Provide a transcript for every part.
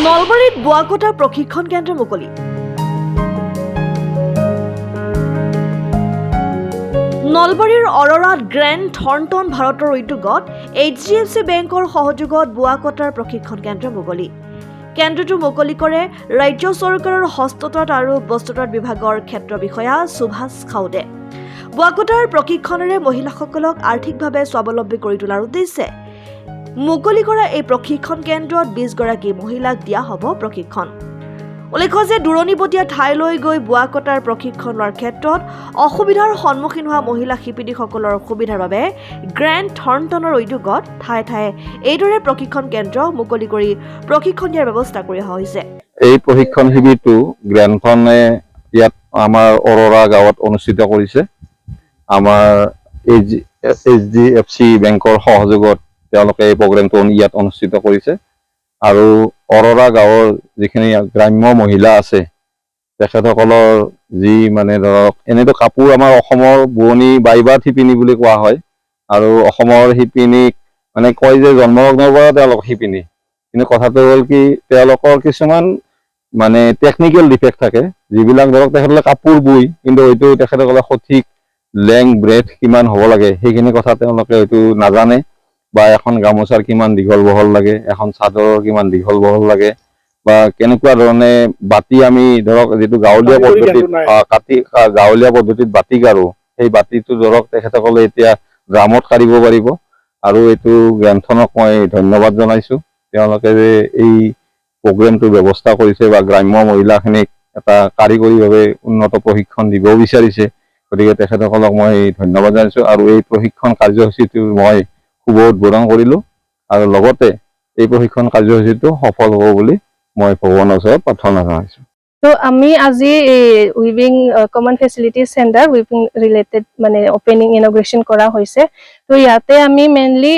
নলবাৰীত বোৱা কটাৰ প্ৰশিক্ষণ কেন্দ্ৰ মুকলি। নলবাৰীৰ অৰৰাত গ্ৰেণ্ড থৰ্ণটন ভাৰতৰ উদ্যোগত HDFC বেংকৰ সহযোগত বোৱা কটাৰ প্ৰশিক্ষণ কেন্দ্ৰ মুকলি। কেন্দ্ৰটো মুকলি কৰে ৰাজ্য চৰকাৰৰ হস্ততাঁত আৰু বস্ত্ৰতাঁত বিভাগৰ ক্ষেত্ৰ বিষয়া সুভাষ খাউদে। বোৱা কটাৰ প্ৰশিক্ষণেৰে মহিলাসকলক আৰ্থিকভাৱে স্বাৱলম্বী কৰি তোলাৰ উদ্দেশ্যে মুকলি কৰা এই প্ৰশিক্ষণ কেন্দ্ৰত 20 গৰাকী মহিলাক দিয়া হ'ব প্ৰশিক্ষণ। উল্লেখ্য যে দূৰণিবতীয়া ঠাইলৈ গৈ বোৱা কটাৰ প্ৰশিক্ষণ লোৱাৰ ক্ষেত্ৰত অসুবিধাৰ সন্মুখীন হোৱা মহিলা শিপিনীসকলৰ সুবিধাৰ বাবে গ্ৰেণ্ড থৰ্ণটনৰ উদ্যোগত ঠায়ে ঠায়ে এইদৰে প্ৰশিক্ষণ কেন্দ্ৰ মুকলি কৰি প্ৰশিক্ষণ দিয়াৰ ব্যৱস্থা কৰি অহা হৈছে। এই প্ৰশিক্ষণ শিবিৰটো গ্ৰেণ্ডখনে ইয়াত আমাৰ অৰৰা গাঁৱত অনুষ্ঠিত কৰিছে। আমাৰ HDFC বেংকৰ সহযোগত তেওঁলোকে এই প্ৰগ্ৰেমটো ইয়াত অনুষ্ঠিত কৰিছে আৰু অৰৰা গাঁৱৰ যিখিনি গ্ৰাম্য মহিলা আছে তেখেতসকলৰ যি মানে ধৰক এনেতো কাপোৰ আমাৰ অসমৰ বোৱনী বাইবাৰ শিপিনী বুলি কোৱা হয় আৰু অসমৰ শিপিনীক মানে কয় যে জন্মলগ্নৰ পৰা তেওঁলোক শিপিনী, কিন্তু কথাটো হ'ল কি তেওঁলোকৰ কিছুমান মানে টেকনিকেল ডিফেক্ট থাকে যিবিলাক ধৰক তেখেতসকলে কাপোৰ বই কিন্তু হয়তো তেখেতসকলে সঠিক লেং ব্ৰেথ কিমান হ'ব লাগে সেইখিনি কথা তেওঁলোকে হয়তো নাজানে, বা এখন গামোচাৰ কিমান দীঘল বহল লাগে, এখন চাদৰৰ কিমান দীঘল বহল লাগে, বা কেনেকুৱা ধৰণে বাতি আমি ধৰক যিটো গাঁৱলীয়া পদ্ধতিত বাতি কাঢ়ো সেই বাতিটো ধৰক তেখেতসকলে এতিয়া ড্ৰামত কাঢ়িব পাৰিব। আৰু এইটো গ্ৰেণ্ডখনক মই ধন্যবাদ জনাইছো, তেওঁলোকে যে এই প্ৰগ্ৰেমটোৰ ব্যৱস্থা কৰিছে বা গ্ৰাম্য মহিলাখিনিক এটা কাৰিকৰীভাৱে উন্নত প্ৰশিক্ষণ দিব বিচাৰিছে, গতিকে তেখেতসকলক মই ধন্যবাদ জনাইছো। আৰু এই প্ৰশিক্ষণ কাৰ্যসূচীটো মই শুভ উদ্বোধন কৰিলো আৰু লগতে এই প্ৰশিক্ষণ কাৰ্যসূচীটো সফল হ'ব বুলি মই ভগৱানৰ ওচৰত প্ৰাৰ্থনা জনাইছো। তো আমি আজি weaving common facility centre weaving related মানে অপেনিং ইনগ্ৰেশ্যন কৰা হৈছে। তো ইয়াতে আমি মেইনলি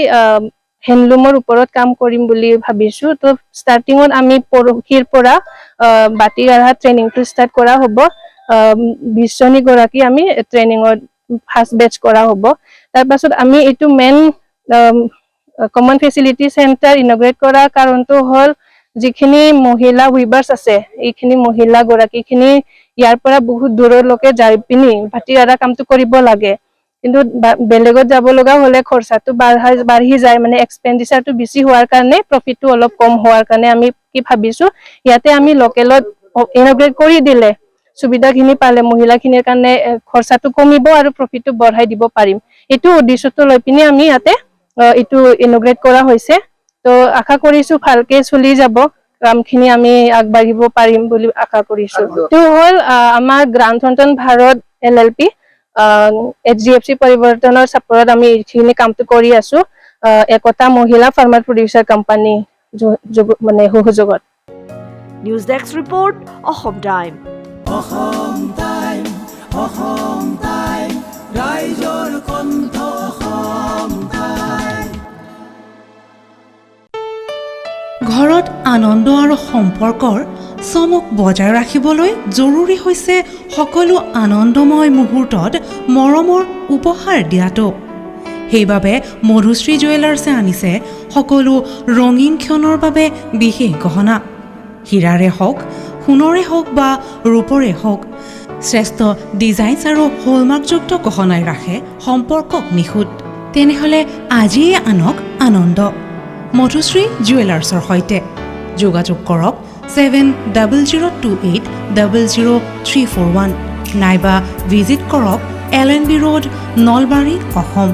হেণ্ডলুমৰ ওপৰত কাম কৰিম বুলি ভাবিছো। তো ষ্টাৰ্টিঙত আমি পৰহিৰ পৰা বাতি কাঢ়া ট্ৰেইনিংটো ষ্টাৰ্ট কৰা হ'ব। 20 গৰাকী আমি ট্ৰেইনিঙত ফাৰ্ষ্ট বেচ কৰা হ'ব। তাৰপাছত আমি এইটো মেইন কমন ফেচিলিটি চেণ্টাৰ ইনগ্ৰেট কৰাৰ কাৰণটো হ'ল যিখিনি মহিলা উইভাৰ্ছ আছে এইখিনি মহিলা গৰাকীখিনি ইয়াৰ পৰা বহুত দূৰলৈকে যাই পিনি বাতি কাঢ়া কামটো কৰিব লাগে, কিন্তু বেলেগত যাব লগা হ'লে খৰচাটো বাঢ়ি যায়, মানে এক্সপেণ্ডিচাৰটো বেছি হোৱাৰ কাৰণে প্ৰফিটটো অলপ কম হোৱাৰ কাৰণে আমি কি ভাবিছো ইয়াতে আমি লোকেলত ইনগ্ৰেট কৰি দিলে সুবিধাখিনি পালে মহিলাখিনিৰ কাৰণে খৰচাটো কমিব আৰু প্ৰফিটটো বঢ়াই দিব পাৰিম। এইটো উদ্দেশ্যটো লৈ পিনি আমি ইয়াতে এইটো ইনগ্ৰেট কৰা হৈছে। তো আশা কৰিছো ভালকে চলি যাব, কামখিনি আমি আগবাঢ়িব পাৰিম বুলি আশা কৰিছো। এইটো হ'ল আমাৰ grand Thornton Bharat LLP HDFC পৰিৱৰ্তনৰ চাপৰত আমি এইখিনি কামটো কৰি আছো একতা মহিলা ফাৰ্মাৰ প্ৰডিউচাৰ কোম্পানী মানে সহযোগত। News desk report, Assam time. ৰাইজৰ কণ্ঠ অসম টাইম। ঘৰত আনন্দ আৰু সম্পৰ্কৰ চমক বজাই ৰাখিবলৈ জৰুৰী হৈছে সকলো আনন্দময় মুহূৰ্তত মৰমৰ উপহাৰ দিয়াটো। সেইবাবে মধুশ্ৰী জুৱেলাৰ্ছে আনিছে সকলো ৰঙীন ক্ষণৰ বাবে বিশেষ গহনা। হীৰাৰে হওক, সোণৰে হওক বা ৰূপৰে হওক, শ্ৰেষ্ঠ ডিজাইনছ আৰু হলমাৰ্কযুক্ত গহনাই ৰাখে সম্পৰ্কক নিখুঁত। তেনেহ'লে আজিয়ে আনক আনন্দ মধুশ্ৰী জুৱেলাৰ্ছৰ সৈতে। যোগাযোগ কৰক 7028000341 নাইবা ভিজিট কৰক LNB ৰোড, নলবাৰী, অসম।